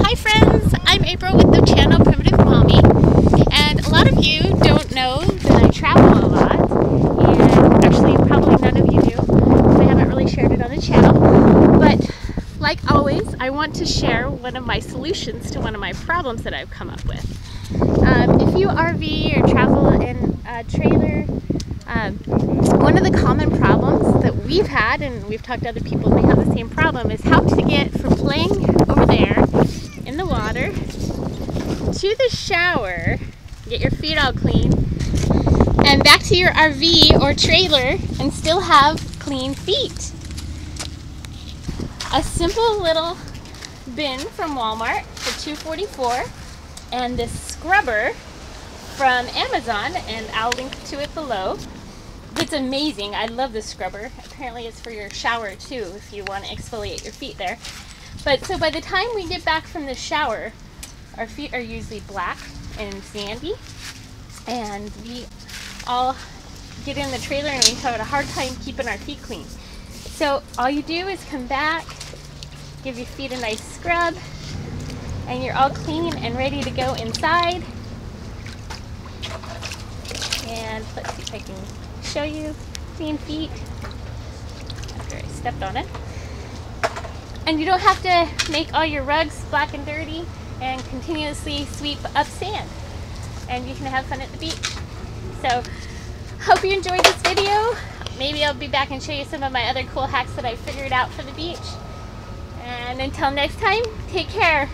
Hi friends, I'm April with the channel Primitive Mommy, and a lot of you don't know that I travel a lot, and actually probably none of you do, because I haven't really shared it on the channel, but like always, I want to share one of my solutions to one of my problems that I've come up with. If you RV or travel in a trailer, one of the common problems that we've had, and we've talked to other people and they have the same problem, is how to get from playing over there in the water to the shower, get your feet all clean, and back to your RV or trailer and still have clean feet. A simple little bin from Walmart for $2.44 and this scrubber from Amazon, and I'll link to it below. It's amazing. I love this scrubber. Apparently it's for your shower too if you want to exfoliate your feet there. But so by the time we get back from the shower, our feet are usually black and sandy, and we all get in the trailer and we have a hard time keeping our feet clean. So all you do is come back, give your feet a nice scrub, and you're all clean and ready to go inside. And let's see if I can show you clean feet after I stepped on it. And you don't have to make all your rugs black and dirty and continuously sweep up sand. And you can have fun at the beach. So, hope you enjoyed this video. Maybe I'll be back and show you some of my other cool hacks that I figured out for the beach. And until next time, take care.